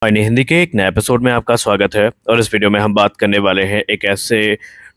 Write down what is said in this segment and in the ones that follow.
अन्य हिंदी के एक नए एपिसोड में आपका स्वागत है। और इस वीडियो में हम बात करने वाले हैं एक ऐसे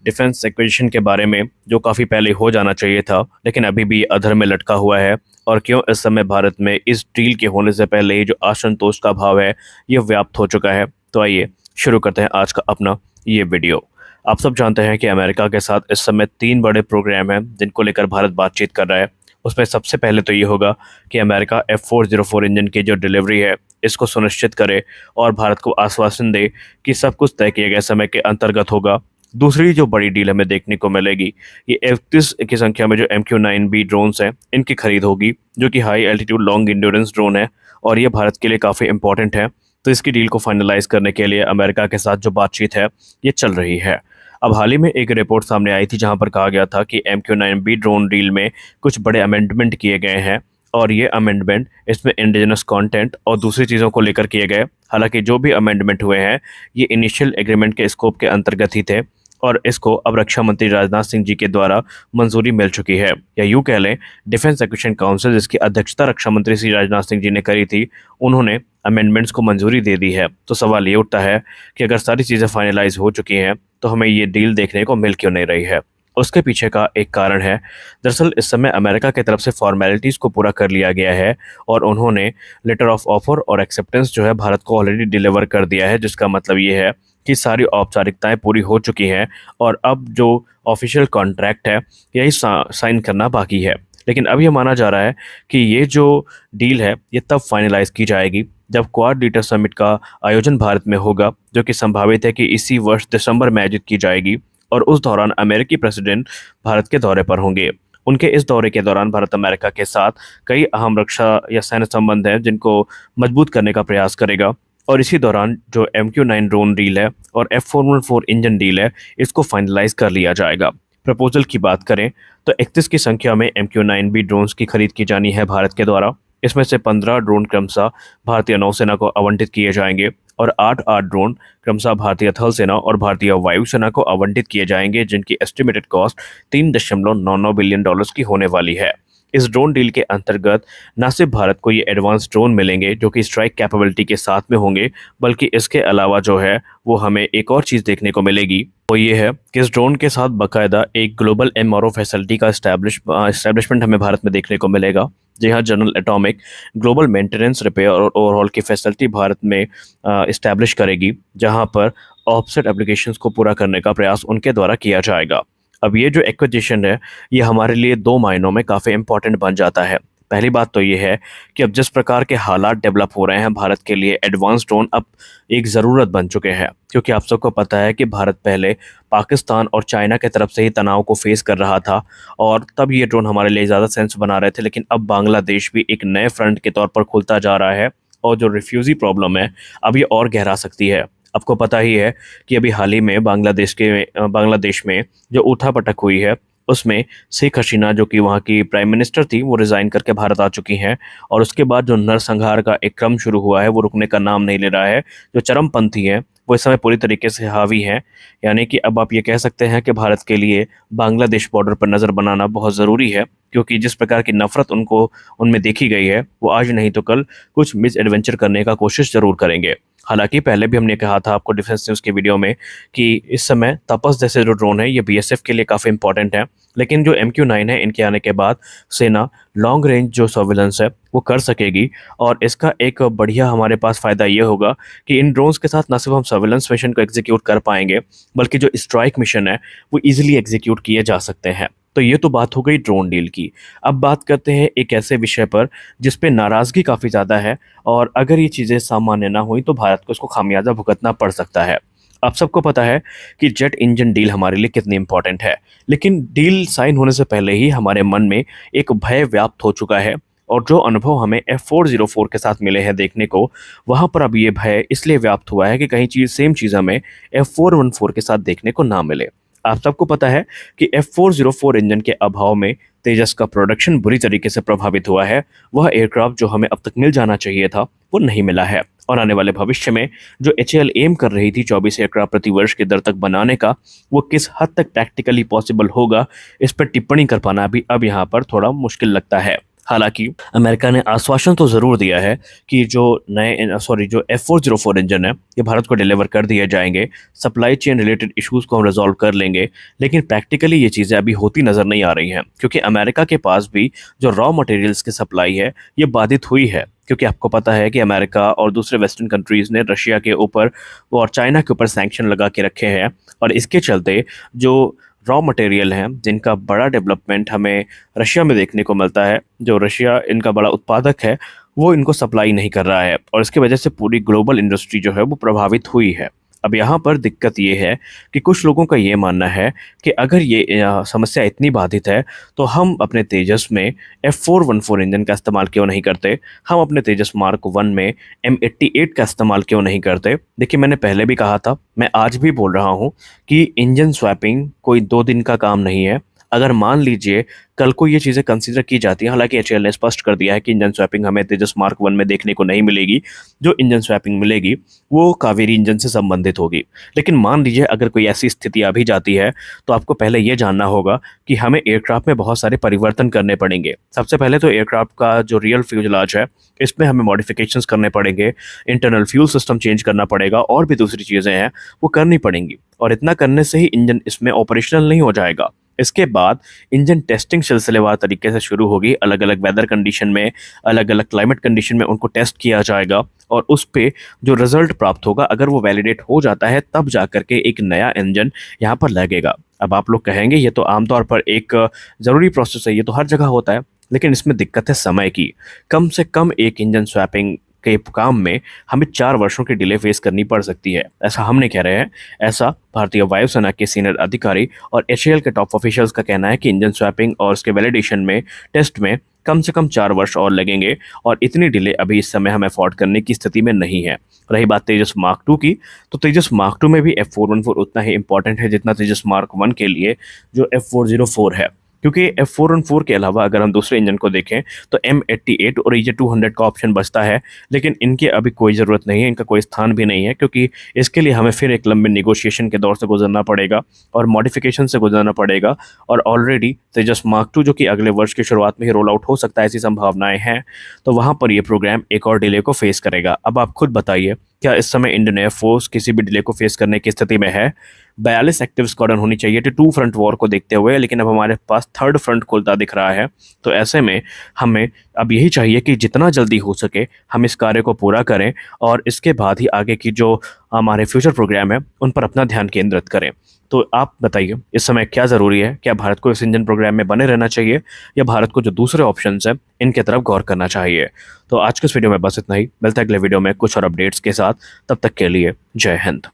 डिफेंस एक्विजिशन के बारे में जो काफ़ी पहले हो जाना चाहिए था लेकिन अभी भी अधर में लटका हुआ है, और क्यों इस समय भारत में इस डील के होने से पहले ही जो असंतोष का भाव है ये व्याप्त हो चुका है। तो आइए शुरू करते हैं आज का अपना ये वीडियो। आप सब जानते हैं कि अमेरिका के साथ इस समय 3 बड़े प्रोग्राम हैं जिनको लेकर भारत बातचीत कर रहा है। उसमें सबसे पहले तो ये होगा कि अमेरिका F404 इंजन की जो डिलीवरी है इसको सुनिश्चित करे और भारत को आश्वासन दे कि सब कुछ तय किए गए समय के अंतर्गत होगा। दूसरी जो बड़ी डील हमें देखने को मिलेगी, ये 31 की संख्या में जो MQ-9B ड्रोन्स हैं इनकी खरीद होगी, जो कि high altitude long endurance drone है और ये भारत के लिए काफ़ी इंपॉर्टेंट है। तो इसकी डील को फाइनलाइज करने के लिए अमेरिका के साथ जो बातचीत है ये चल रही है। अब हाल ही में एक रिपोर्ट सामने आई थी जहां पर कहा गया था कि MQ-9B ड्रोन डील में कुछ बड़े अमेंडमेंट किए गए हैं, और ये अमेंडमेंट इसमें इंडिजिनस कंटेंट और दूसरी चीज़ों को लेकर किए गए। हालांकि जो भी अमेंडमेंट हुए हैं ये इनिशियल एग्रीमेंट के स्कोप के अंतर्गत ही थे, और इसको अब रक्षा मंत्री राजनाथ सिंह जी के द्वारा मंजूरी मिल चुकी है, या यूँ कह लें डिफेंस एक्विजिशन काउंसिल जिसकी अध्यक्षता रक्षा मंत्री श्री राजनाथ सिंह जी ने करी थी, उन्होंने अमेंडमेंट्स को मंजूरी दे दी है। तो सवाल ये उठता है कि अगर सारी चीज़ें फाइनलाइज हो चुकी हैं तो हमें ये डील देखने को मिल क्यों नहीं रही है। उसके पीछे का एक कारण है, दरअसल इस समय अमेरिका की तरफ से फॉर्मेलिटीज़ को पूरा कर लिया गया है और उन्होंने लेटर ऑफ ऑफर और एक्सेप्टेंस जो है भारत को ऑलरेडी डिलीवर कर दिया है, जिसका मतलब ये है कि सारी औपचारिकताएं पूरी हो चुकी हैं और अब जो ऑफिशियल कॉन्ट्रैक्ट है यही साइन करना बाकी है। लेकिन अब ये माना जा रहा है कि ये जो डील है ये तब फाइनलाइज की जाएगी जब क्वाड लीडर समिट का आयोजन भारत में होगा, जो कि संभावित है कि इसी वर्ष दिसंबर में आयोजित की जाएगी, और उस दौरान अमेरिकी प्रेसिडेंट भारत के दौरे पर होंगे। उनके इस दौरे के दौरान भारत अमेरिका के साथ कई अहम रक्षा या सैन्य संबंध हैं जिनको मजबूत करने का प्रयास करेगा, और इसी दौरान जो MQ-9 ड्रोन डील है और F414 इंजन डील है इसको फाइनलाइज कर लिया जाएगा। प्रपोजल की बात करें तो 31 की संख्या में MQ-9B ड्रोन्स की खरीद की जानी है भारत के द्वारा। इसमें से 15 ड्रोन क्रमशः भारतीय नौसेना को आवंटित किए जाएंगे और 8 ड्रोन क्रमशः भारतीय थल सेना और भारतीय वायुसेना को आवंटित किए जाएंगे, जिनकी एस्टिमेटेड कॉस्ट $3.99 बिलियन की होने वाली है। इस ड्रोन डील के अंतर्गत न सिर्फ भारत को ये एडवांस ड्रोन मिलेंगे जो कि स्ट्राइक कैपेबिलिटी के साथ में होंगे, बल्कि इसके अलावा जो है वो हमें एक और चीज़ देखने को मिलेगी, वो ये है कि इस ड्रोन के साथ बाकायदा एक ग्लोबल MRO फैसिलिटी का एस्टैब्लिशमेंट हमें भारत में देखने को मिलेगा। जी हाँ, general atomic global maintenance, repair और ओवरहॉल की फैसिलिटी भारत में इस्टेब्लिश करेगी, जहाँ पर ऑफसेट एप्लीकेशंस को पूरा करने का प्रयास उनके द्वारा किया जाएगा। अब ये जो एक्विजिशन है ये हमारे लिए 2 मायनों में काफ़ी इंपॉर्टेंट बन जाता है। पहली बात तो ये है कि अब जिस प्रकार के हालात डेवलप हो रहे हैं भारत के लिए एडवांस ड्रोन अब एक ज़रूरत बन चुके हैं, क्योंकि आप सबको पता है कि भारत पहले पाकिस्तान और चाइना की तरफ से ही तनाव को फेस कर रहा था और तब ये ड्रोन हमारे लिए ज़्यादा सेंस बना रहे थे। लेकिन अब बांग्लादेश भी एक नए फ्रंट के तौर पर खुलता जा रहा है और जो रिफ्यूज़ी प्रॉब्लम है अब ये और गहरा सकती है। आपको पता ही है कि अभी हाल ही में बांग्लादेश में जो उठापटक हुई है उसमें शेख हसीना जो कि वहाँ की प्राइम मिनिस्टर थी वो रिज़ाइन करके भारत आ चुकी हैं, और उसके बाद जो नरसंहार का एक क्रम शुरू हुआ है वो रुकने का नाम नहीं ले रहा है। जो चरमपंथी हैं वो इस समय पूरी तरीके से हावी हैं, यानी कि अब आप ये कह सकते हैं कि भारत के लिए बांग्लादेश बॉर्डर पर नज़र बनाना बहुत ज़रूरी है, क्योंकि जिस प्रकार की नफरत उनमें देखी गई है वो आज नहीं तो कल कुछ मिस एडवेंचर करने का कोशिश ज़रूर करेंगे। हालांकि पहले भी हमने कहा था आपको डिफेंस न्यूज़ के वीडियो में कि इस समय तपस जैसे जो ड्रोन है ये BSF के लिए काफ़ी इंपॉर्टेंट है, लेकिन जो MQ-9 है इनके आने के बाद सेना लॉन्ग रेंज जो सर्विलेंस है वो कर सकेगी, और इसका एक बढ़िया हमारे पास फ़ायदा ये होगा कि इन ड्रोन्स के साथ न सिर्फ हम सर्विलेंस मिशन को एग्जीक्यूट कर पाएंगे बल्कि जो स्ट्राइक मिशन है वो ईजिली एग्जीक्यूट किए जा सकते हैं। तो ये तो बात हो गई ड्रोन डील की। अब बात करते हैं एक ऐसे विषय पर जिस पे नाराज़गी काफ़ी ज़्यादा है, और अगर ये चीज़ें सामान्य ना हुई तो भारत को इसको खामियाजा भुगतना पड़ सकता है। आप सबको पता है कि जेट इंजन डील हमारे लिए कितनी इंपॉर्टेंट है, लेकिन डील साइन होने से पहले ही हमारे मन में एक भय व्याप्त हो चुका है, और जो अनुभव हमें F404 के साथ मिले हैं देखने को, वहाँ पर अब ये भय इसलिए व्याप्त हुआ है कि कहीं सेम चीज़ हमें F414 के साथ देखने को ना मिले। आप सबको पता है कि F404 इंजन के अभाव में तेजस का प्रोडक्शन बुरी तरीके से प्रभावित हुआ है। वह एयरक्राफ्ट जो हमें अब तक मिल जाना चाहिए था वो नहीं मिला है, और आने वाले भविष्य में जो HAL एम कर रही थी 24 एयरक्राफ्ट प्रति वर्ष की दर तक बनाने का, वो किस हद तक प्रैक्टिकली पॉसिबल होगा इस पर टिप्पणी कर पाना भी अब यहाँ पर थोड़ा मुश्किल लगता है। हालांकि अमेरिका ने आश्वासन तो ज़रूर दिया है कि जो F404 इंजन है ये भारत को डिलीवर कर दिए जाएंगे, सप्लाई चेन रिलेटेड इश्यूज को हम रिजॉल्व कर लेंगे। लेकिन प्रैक्टिकली ये चीज़ें अभी होती नज़र नहीं आ रही हैं, क्योंकि अमेरिका के पास भी जो रॉ मटेरियल्स की सप्लाई है ये बाधित हुई है। क्योंकि आपको पता है कि अमेरिका और दूसरे वेस्टर्न कंट्रीज़ ने रशिया के ऊपर और चाइना के ऊपर सैंक्शन लगा के रखे हैं, और इसके चलते जो रॉ मटेरियल हैं जिनका बड़ा डेवलपमेंट हमें रशिया में देखने को मिलता है, जो रशिया इनका बड़ा उत्पादक है, वो इनको सप्लाई नहीं कर रहा है, और इसकी वजह से पूरी ग्लोबल इंडस्ट्री जो है वो प्रभावित हुई है। अब यहाँ पर दिक्कत ये है कि कुछ लोगों का ये मानना है कि अगर ये समस्या इतनी बाधित है तो हम अपने तेजस में F414 इंजन का इस्तेमाल क्यों नहीं करते, हम अपने तेजस मार्क 1 में M88 का इस्तेमाल क्यों नहीं करते। देखिए, मैंने पहले भी कहा था, मैं आज भी बोल रहा हूँ कि इंजन स्वैपिंग कोई 2 दिन का काम नहीं है। अगर मान लीजिए कल को ये चीज़ें कंसीडर की जाती हैं, हालांकि एचएएल ने स्पष्ट कर दिया है कि इंजन स्वैपिंग हमें तेजस मार्क 1 में देखने को नहीं मिलेगी, जो इंजन स्वैपिंग मिलेगी वो कावेरी इंजन से संबंधित होगी। लेकिन मान लीजिए अगर कोई ऐसी स्थिति आ भी जाती है तो आपको पहले ये जानना होगा कि हमें एयरक्राफ्ट में बहुत सारे परिवर्तन करने पड़ेंगे। सबसे पहले तो एयरक्राफ्ट का जो रियल फ्यूजलाज है इसमें हमें मॉडिफिकेशंस करने पड़ेंगे, इंटरनल फ्यूल सिस्टम चेंज करना पड़ेगा, और भी दूसरी चीज़ें हैं वो करनी पड़ेंगी। और इतना करने से ही इंजन इसमें ऑपरेशनल नहीं हो जाएगा। इसके बाद इंजन टेस्टिंग सिलसिलेवार तरीके से शुरू होगी। अलग अलग वेदर कंडीशन में, अलग अलग क्लाइमेट कंडीशन में उनको टेस्ट किया जाएगा, और उस पे जो रिजल्ट प्राप्त होगा अगर वो वैलिडेट हो जाता है तब जा करके एक नया इंजन यहाँ पर लगेगा। अब आप लोग कहेंगे ये तो आमतौर पर एक ज़रूरी प्रोसेस है, ये तो हर जगह होता है, लेकिन इसमें दिक्कत है समय की। कम से कम एक इंजन स्वैपिंग के काम में हमें 4 वर्षों की डिले फेस करनी पड़ सकती है। ऐसा हम नहीं कह रहे हैं, ऐसा भारतीय वायुसेना के सीनियर अधिकारी और एचएएल के टॉप ऑफिशियल्स का कहना है कि इंजन स्वैपिंग और उसके वैलिडेशन में, टेस्ट में कम से कम 4 वर्ष और लगेंगे, और इतनी डिले अभी इस समय हम अफोर्ड करने की स्थिति में नहीं है। रही बात तेजस मार्क 2 की, तो तेजस मार्क 2 में भी F414 उतना ही इंपॉर्टेंट है जितना तेजस मार्क 1 के लिए जो F404 है। क्योंकि F414 के अलावा अगर हम दूसरे इंजन को देखें तो M88 और EJ200 का ऑप्शन बचता है, लेकिन इनकी अभी कोई ज़रूरत नहीं है, इनका कोई स्थान भी नहीं है, क्योंकि इसके लिए हमें फिर एक लंबे निगोशिएशन के दौर से गुजरना पड़ेगा और मॉडिफिकेशन से गुजरना पड़ेगा। और ऑलरेडी तेजस मार्क 2 जो कि अगले वर्ष की शुरुआत में ही रोल आउट हो सकता है, ऐसी संभावनाएं हैं, तो वहाँ पर ये प्रोग्राम एक और डिले को फेस करेगा। अब आप खुद बताइए, क्या इस समय इंडियन एयरफोर्स किसी भी डिले को फेस करने की स्थिति में है? 42 एक्टिव स्क्वाड्रन होनी चाहिए थी 2 फ्रंट वॉर को देखते हुए, लेकिन अब हमारे पास 3rd फ्रंट खुलता दिख रहा है। तो ऐसे में हमें अब यही चाहिए कि जितना जल्दी हो सके हम इस कार्य को पूरा करें, और इसके बाद ही आगे की जो हमारे फ्यूचर प्रोग्राम है उन पर अपना ध्यान केंद्रित करें। तो आप बताइए, इस समय क्या ज़रूरी है? क्या भारत को इस इंजन प्रोग्राम में बने रहना चाहिए, या भारत को जो दूसरे ऑप्शंस हैं इनके तरफ गौर करना चाहिए? तो आज के इस वीडियो में बस इतना ही। मिलता है अगले वीडियो में कुछ और अपडेट्स के साथ। तब तक के लिए जय हिंद।